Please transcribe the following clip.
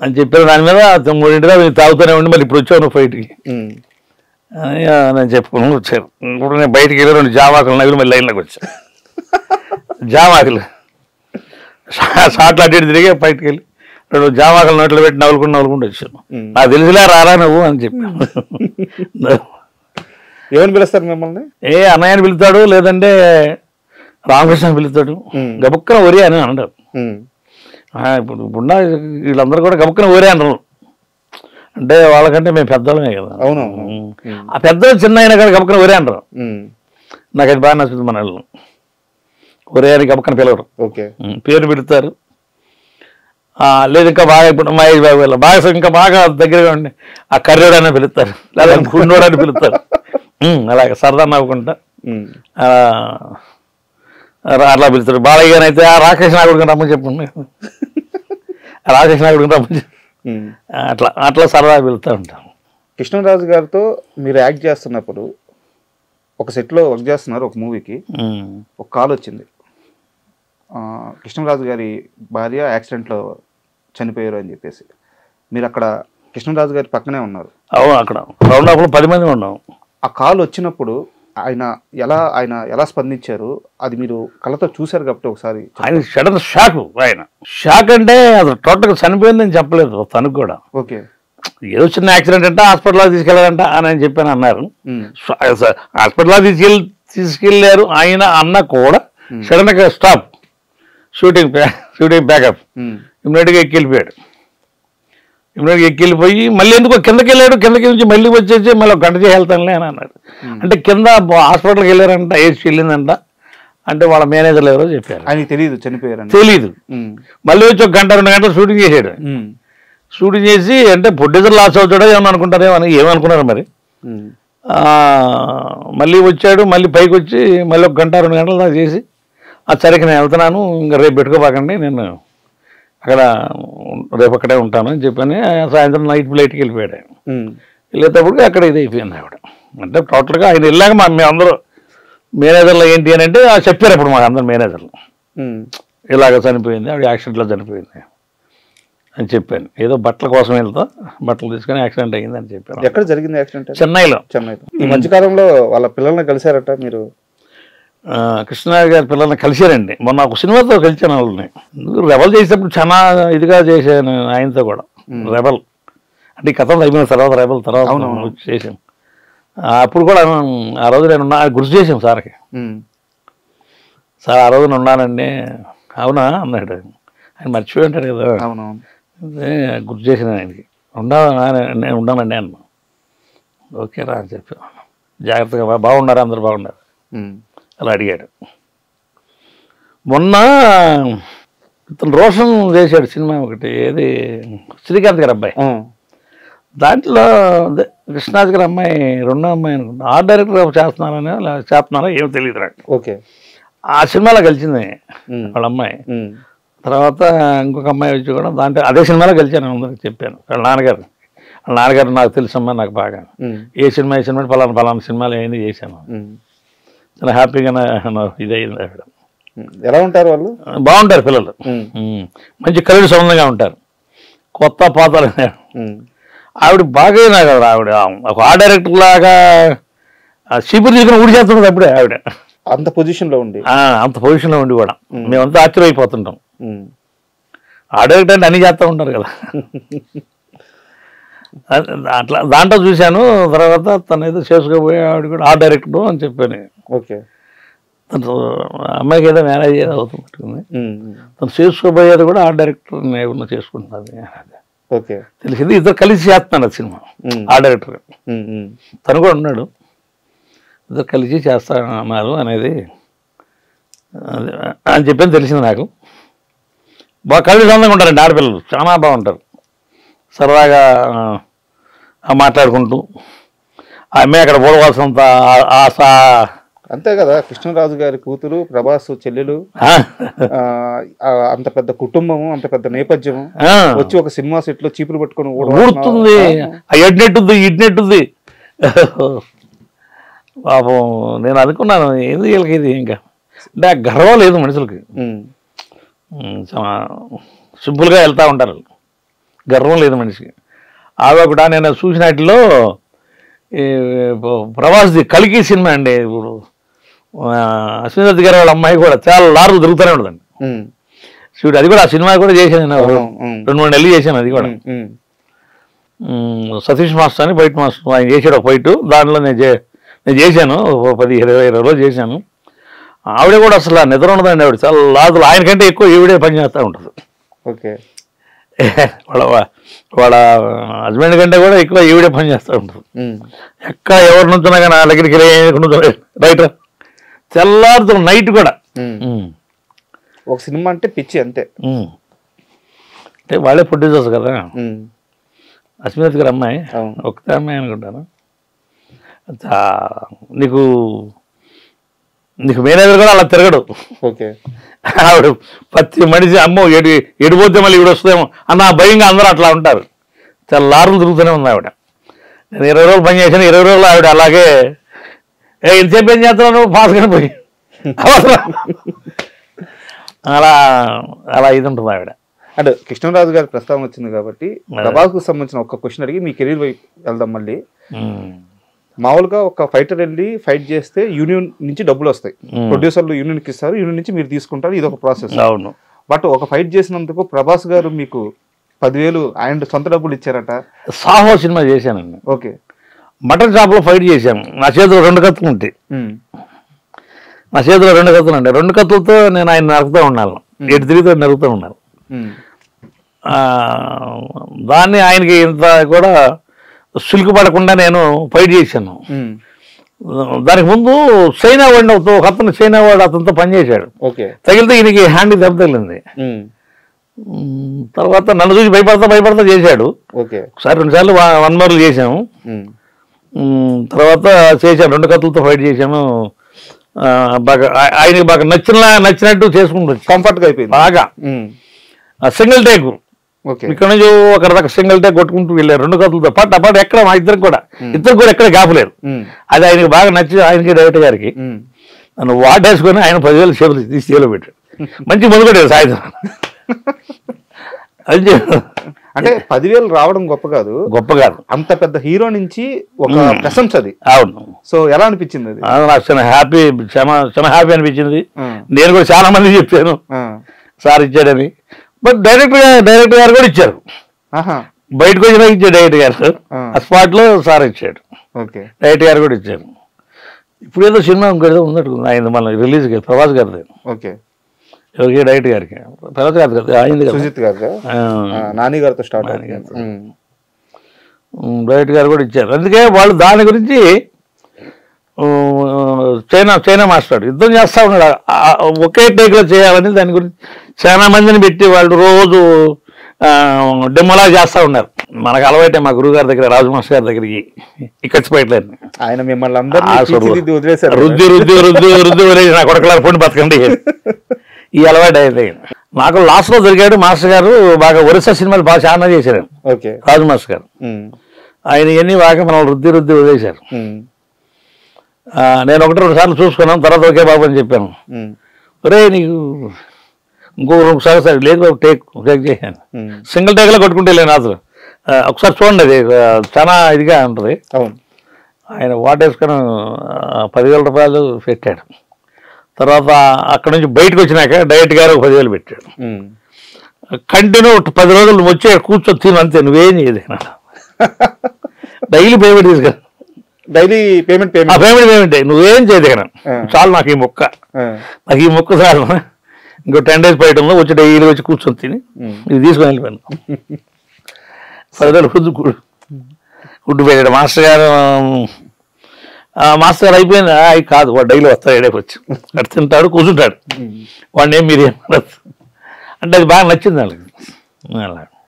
అని చెప్పారు. దాని మీద 3 మీరు తాగుతూనే ఉండి మళ్ళీ ఇప్పుడు వచ్చాను ఫైట్కి అని నేను చెప్పుకుని వచ్చారు. ఇప్పుడు నేను బయటికి వెళ్ళి 2 జామాకులు నవ్వులు మళ్ళీ లైన్లోకి వచ్చాను. జామాకులు షాట్లు అడ్డు తిరిగి బయటికి వెళ్ళి 2 జామాకులు నోట్లో పెట్టి నవ్వులుకుంటూ వచ్చాను. నాకు తెలిసిలే రారా నువ్వు అని చెప్పాను. ఏమని పిలుస్తారు మిమ్మల్ని? అన్నయ్యని పిలుతాడు, లేదంటే రామకృష్ణ పిలుతాడు. గబుక్కన ఒరే అని అంటారు. ఇప్పుడు వీళ్ళందరూ కూడా గబుక్కన ఒరే అంటారు. అంటే వాళ్ళకంటే మేము పెద్దవాళ్ళమే కదా. అవును. ఆ పెద్ద చిన్న అయినా కానీ గబుక్కన ఒరే అంటారు. నాకు అది బాగా నచ్చుతుంది. మన వాళ్ళు ఒరే అని గబుక్కన పిలవరు, పేరు పెడతారు. లేదు ఇంకా బాగా ఇప్పుడు మహేష్ బాబు వెళ్ళ బాగా ఇంకా బాగా దగ్గరగా ఉండి ఆ కర్రోడు అని పిలుస్తారు, లేదా గుండోడు అని పిలుస్తారు. అలాగే సరదా నవ్వుకుంటా అట్లా పిలుస్తారు. బాలయ్య గారు అయితే ఆ రాకేష్ నాయుడు రమ్మని చెప్పండి, రాకేష్ నాయుడు రమ్మని చెప్పి అట్లా అట్లా సరదా పిలుస్తూ ఉంటాను. కృష్ణరాజు గారితో మీరు యాక్ట్ చేస్తున్నప్పుడు ఒక సెట్లో వర్క్ చేస్తున్నారు, ఒక మూవీకి ఒక కాల్ వచ్చింది. కృష్ణరాజు గారి భార్య యాక్సిడెంట్లో చనిపోయారు అని చెప్పేసి. మీరు అక్కడ కృష్ణరాజు గారి పక్కనే ఉన్నారు. అవును, అక్కడ రౌండ్ అప్లో 10 మంది ఉన్నాం. ఆ కాల్ వచ్చినప్పుడు ఆయన ఎలా స్పందించారు అది మీరు కళ్ళతో చూశారు కాబట్టి ఒకసారి. ఆయన సడన్ షాక్ అంటే అది టోటల్గా చనిపోయిందని చెప్పలేదు తనకు కూడా. ఓకే, ఏదో చిన్న యాక్సిడెంట్ అంటే హాస్పిటల్కి తీసుకెళ్ళారంట అని చెప్పాను అన్నారు. హాస్పిటల్కి తీసుకెళ్ళారు ఆయన అన్న కూడా సడన్గా స్టాప్ షూటింగ్ బ్యాకప్ ఇమ్మీడియట్గా ఎక్కిళ్ళిపోయి మళ్ళీ ఎందుకో కిందకి వెళ్ళాడు. కిందకి నుంచి మళ్ళీ వచ్చేసి మళ్ళీ 1 గంట చేసి వెళ్తానులే అని అన్నాడు. అంటే కింద హాస్పిటల్కి వెళ్ళారంట, ఏసీ వెళ్ళిందంట. అంటే వాళ్ళ మేనేజర్లు ఎవరో చెప్పారు, ఆయనకి తెలియదు చనిపోయారు, తెలీదు. మళ్ళీ వచ్చి 1 గంట 2 గంటలు షూటింగ్ చేసాడు. షూటింగ్ చేసి అంటే ప్రొడ్యూసర్ లాస్ అవుతాడో ఏమని అనుకుంటారేమో అని ఏమనుకున్నారు మరి. మళ్ళీ వచ్చాడు, మళ్ళీ పైకి వచ్చి మళ్ళీ 1 గంట 2 గంటలు దాకా చేసి సరికి నేను వెళ్తున్నాను, ఇంకా రేపు పెట్టుకోబాకండి, నేను అక్కడ రేపు అక్కడే ఉంటాను అని చెప్పని సాయంత్రం నైట్ ఫ్లైట్కి వెళ్ళిపోయాడు. వెళ్ళేటప్పుడు అక్కడ ఇది అయిపోయింది ఆవిడ. అంటే టోటల్గా ఆయన వెళ్ళాక మేమందరూ మేనేజర్లు ఏంటి అని అంటే చెప్పారు అప్పుడు మాకు అందరు మేనేజర్లు ఇలాగ చనిపోయింది, ఆవిడ యాక్సిడెంట్లో చనిపోయింది అని చెప్పాను. ఏదో బట్టల కోసం వెళ్తా బట్టలు తీసుకొని యాక్సిడెంట్ అయ్యింది అని చెప్పాను. ఎక్కడ జరిగింది యాక్సిడెంట్? చెన్నైలో. ఈ మధ్యకాలంలో వాళ్ళ పిల్లల్ని కలిశారట మీరు? కృష్ణరాజు గారి పిల్లల్ని కలిశారండి. మొన్న ఒక సినిమాతో కలిసాను వాళ్ళని. రెబల్ చేసేటప్పుడు చాలా ఇదిగా చేశాను ఆయనతో కూడా. రెబల్ అంటే ఈ కథలు అయిపోయిన తర్వాత చేసాం. అప్పుడు కూడా ఆ రోజు నేను గుర్తు చేసాం సార్కి. సార్ ఆ రోజు నేను ఉన్నానండి. అవునా అన్నాడు. ఆయన మర్చిపోయి ఉంటాడు కదా. గుర్తు చేసిన ఆయనకి. నేను ఉన్నానండి అన్నా. ఓకేరా అని చెప్పి జాగ్రత్తగా బాగున్నారు, అందరు బాగున్నారు అలా అడిగాడు. మొన్న ఇతను రోషన్ చేశాడు సినిమా ఒకటి, ఏది శ్రీకాంత్ గారి అబ్బాయి. దాంట్లో కృష్ణరాజు గారి అమ్మాయి 2వ అమ్మాయి అనుకుంటా. ఆర్ట్ డైరెక్టర్ చేస్తున్నారా ఏమో తెలియదు నాకు. ఓకే, ఆ సినిమాలో కలిసింది వాళ్ళ అమ్మాయి. తర్వాత ఇంకొక అమ్మాయి వచ్చి కూడా దాంట్లో అదే సినిమాలో కలిసాను. అందరికి చెప్పాను. వాళ్ళ నాన్నగారు నాకు తెలుసమ్మా, నాకు బాగా ఏ సినిమా ఫలానా సినిమాలు ఏమైనా చేశాను. చాలా హ్యాపీగా ఇది అయింది. ఆవిడ ఎలా ఉంటారు వాళ్ళు? బాగుంటారు పిల్లలు, మంచి కళ్ళు సంబంధంగా ఉంటారు, కొత్త పాతలు. ఆవిడ బాగా కదా, ఆవిడ ఒక ఆర్ట్ డైరెక్టర్ లాగా చీపురు తీసుకుని ఊడి చేస్తున్నది అప్పుడే ఆవిడ. అంత పొజిషన్లో ఉండి కూడా మేమంతా ఆశ్చర్యపోతుంటాం. ఆర్ట్ డైరెక్టర్ అంటే అన్ని చేస్తూ ఉంటారు కదా. అట్లా దాంట్లో చూశాను. తర్వాత తను ఏదో చేసుకోబోయే ఆవిడ కూడా ఆర్ట్ డైరెక్టర్ అని చెప్పాను. ఓకే, తను అమ్మాయికి ఏదో మ్యారేజ్ ఏదో అవుతుంది, తను చేసుకోబోయేది కూడా ఆర్ట్ డైరెక్టర్ ఏమన్నా చేసుకుంటున్నది. ఓకే, తెలిసింది. ఇద్దరు కలిసి చేస్తున్నాడు ఆ సినిమా. ఆర్ట్ డైరెక్టర్ తను కూడా ఉన్నాడు. ఇద్దరు కలిసి చేస్తున్నారు అనేది అని చెప్పని తెలిసింది నాకు. బాగా కలిసి సందంగా ఉంటారండి ఆడపిల్లలు, చాలా బాగుంటారు. సరదాగా మాట్లాడుకుంటూ ఆ అమ్మాయి అక్కడ పోలవలసినంత ఆశ. అంతే కదా, కృష్ణరాజు గారి కూతురు, ప్రభాస్ చెల్లెలు, అంత పెద్ద కుటుంబము, అంత పెద్ద నేపథ్యము, వచ్చి ఒక సినిమా సెట్ లో చీపులు పట్టుకొని ఊడుతుంది. ఇడ్నెట్టుంది పాపం. నేను అనుకున్నాను ఏంది వీళ్ళకి ఇది, ఇంకా అంటే ఆ గర్వం లేదు మనుషులకి. సింపుల్గా వెళ్తూ ఉంటారు. గర్వం లేదు మనిషికి. ఆవిడ కూడా నేను చూసిన వాటిలో ప్రభాస్ది కల్కి సినిమా అండి, ఇప్పుడు అశ్విని గారి వాళ్ళ అమ్మాయి కూడా చాలా లార్లు తిరుగుతూనే ఉండదండి శివుడు. అది కూడా ఆ సినిమా కూడా చేశాను నేను, 2-3 నెలలు చేశాను. అది కూడా సతీష్ మాస్టర్ అని ఫైట్ మాస్టర్ ఆయన చేశాడు ఒక ఫైట్, దాంట్లో నేను చేశాను 10-20 రోజులు చేశాను. ఆవిడ కూడా అసలు నిద్ర ఉండదండి, ఆవిడ చాలా లాదులు, ఆయనకంటే ఎక్కువ ఈవిడే పని చేస్తూ ఉంటుంది. ఓకే. వాళ్ళ హస్బెండ్ కంటే కూడా ఎక్కువ ఈవిడే పని చేస్తూ ఉంటుంది. ఎక్కడ ఎవరి నుంచున్నా కానీ నా దగ్గరికి రైట్ తెల్లారుతో నైట్ కూడా. ఒక సినిమా అంటే పిచ్చి అంతే. అంటే వాళ్ళే ప్రొడ్యూసర్స్ కదా. అశ్విని గారి అమ్మాయి, ఒక్కతే అమ్మాయి అనుకుంటాను. నీకు మేనేజర్ కూడా అలా తిరగడు. ఓకే. ఆవిడ ప్రతి మనిషి అమ్మో ఎడిపోతే మళ్ళీ ఈవిడ వస్తుందేమో అన్న భయంగా అందరూ అట్లా ఉంటారు. చాలా లారులు తిరుగుతూనే ఉంది ఆవిడ. నేను 20 రోజులు పని చేశాను, 20 రోజులు ఆవిడ అలాగే ఎంతసేపు ఏం చేస్తున్నాను ఫాస్ట్గానే పోయి అలా ఇది ఉంటుంది ఆవిడ. అంటే కృష్ణరాజు గారి ప్రస్తావన వచ్చింది కాబట్టి ప్రభాస్కు సంబంధించిన ఒక క్వశ్చన్ అడిగి మీ కెరీర్ వైపు వెళ్దాం. మళ్ళీ మామూలుగా ఒక ఫైటర్ వెళ్ళి ఫైట్ చేస్తే యూనియన్ నుంచి డబ్బులు వస్తాయి, ప్రొడ్యూసర్లు యూనియన్కి ఇస్తారు, యూనియన్ నుంచి మీరు తీసుకుంటారు, ఇది ఒక ప్రాసెస్. అవును. బట్ ఒక ఫైట్ చేసినందుకు ప్రభాస్ గారు మీకు 10,000 ఆయన సొంత డబ్బులు ఇచ్చారట. సాహో సినిమా చేశానండి. ఓకే. మటన్ షాప్లో ఫైట్ చేశాము. నా చేతిలో 2 కత్తులు ఉంటాయి. నా చేతిలో 2 కత్తులు ఉంటాయి. 2 కత్తులతో నేను ఆయన నరుకుతూ ఉన్నాను, ఎటు తిరిగితే నరుకుతూ ఉన్నాను. దాన్ని ఆయనకి ఇంత కూడా సిల్క్ పడకుండా నేను ఫైట్ చేశాను. దానికి ముందు చైనా వాడిని ఒక అతను, చైనా వాడు అతనితో పనిచేశాడు. తగిలితే ఈయనకి హ్యాండ్ దెబ్బ తగిలింది. తర్వాత నన్ను చూసి భయపడతా చేశాడు. ఒకసారి 2 సార్లు 1 మోర్లు చేశాము. తర్వాత చేశాను, 2 కత్తులతో ఫైట్ చేశాను. బాగా ఆయనకి బాగా నచ్చినట్టు చేసుకుంటుంది, కంఫర్ట్గా అయిపోయింది బాగా. సింగిల్ టేక్ ఇక్కడ నుంచి ఒకరి దాకా సింగిల్ టేక్ కొట్టుకుంటూ వెళ్ళారు 2 కత్తులతో పాటు ఎక్కడ మా ఇద్దరు కూడా ఎక్కడ గ్యాప్ లేదు. అది ఆయనకి బాగా నచ్చి ఆయనకి డైరెక్టర్ గారికి నన్ను వాటేసుకొని ఆయన 10,000 చేతులు తీసి చేలో పెట్టాడు. మంచి మొదలుపెట్టాడు సాయంత్రం. అంటే 10,000 రావడం గొప్ప కాదు, అంత పెద్ద హీరో నుంచి ఒక ప్రశంస అది. అవును. సో ఎలా అనిపించింది అది? నాకు చాలా హ్యాపీ అనిపించింది. నేను కూడా చాలా మంది చెప్పాను సార్ ఇచ్చాడని. బట్ డైరెక్టర్ గారు కూడా ఇచ్చారు, బయటకు వచ్చినా ఇచ్చాడు డైరెక్టర్ గారు. ఆ స్పాట్ లో సార్ ఇచ్చాడు, డైరెక్టర్ గారు కూడా ఇచ్చారు. ఇప్పుడు ఏదో సినిమా ఇంకేదో ఉన్నట్టు ఆయన మన రిలీజ్ గారు ప్రభాస్ గారిది. ఎవరికి? డైరెక్టర్ గారికి. ప్రభాస్ గారి కదా, అయింది కదా, సుజిత్ గారు, నాని గారితో స్టార్ట్. డైరెక్టర్ గారు కూడా ఇచ్చారు. అందుకే వాళ్ళు దాని గురించి చైనా మాస్టర్ యుద్ధం చేస్తూ ఉన్నాడు, ఒకే టేక్లో చేయాలని దాని గురించి చాలా మందిని పెట్టి వాళ్ళు రోజు డెమోలా చేస్తూ ఉన్నారు. మనకు అలవాటే మా గురువు గారి దగ్గర, రాజు మాస్టర్ గారి దగ్గరికి ఇక్కచ్చిపోయట్లేదు. ఆయన మిమ్మల్ని అందరూ రుద్ది వదిలేసి నా కొడకలారు పొండి బతకండి ఈ అలవాటు అయితే. నాకు లాస్ట్లో దొరికాడు మాస్టర్ గారు. బాగా ఒరిస్సా సినిమాలు బాగా చాలా చేశారు రాజు మాస్టర్ గారు. ఆయన ఇవన్నీ బాగా మనం రుద్ది వదిలేశారు. నేను 1-2 సార్లు చూసుకున్నాను, తర్వాత ఓకే బాబు అని చెప్పాను. ఒరే నీకు ఇంకో 2 సార్లు లేదు టేక్ చేశాను. సింగిల్ టేక్లో కొట్టుకుంటే లేను అసలు. ఒకసారి చూడండి, అది చాలా ఇదిగా ఉంటుంది. ఆయన వాటేసుకొని 10,000 రూపాయలు పెట్టాడు. తర్వాత అక్కడ నుంచి బయటకు వచ్చినాక డైరెక్ట్ గారు 10,000 పెట్టాడు. కంటిన్యూ 10 రోజులు వచ్చి కూర్చొని తిను అంతే, నువ్వేం చేయదు. డైలీ పేమెంట్ తీసుకురా, డైలీ పేమెంట్ నువ్వేం చేయదు కదా, చాలు నాకు ఈ మొక్క చాలు. ఇంకో 10 days పైటంలో వచ్చి డైలీ వచ్చి కూర్చొని తిని ఇది తీసుకొని వెళ్ళిపోయాను. 10,000 ఫుడ్ పెట్టాడు మాస్టర్ గారు. మాస్టర్ గారు అయిపోయింది. అవి కాదు, వాడు డైలీ వస్తాడు, ఏడేకి వచ్చి అటు తింటాడు, కూర్చుంటాడు. వాడిని ఏం మీరేం అంటే అది బాగా నచ్చింది వాళ్ళకి. అలా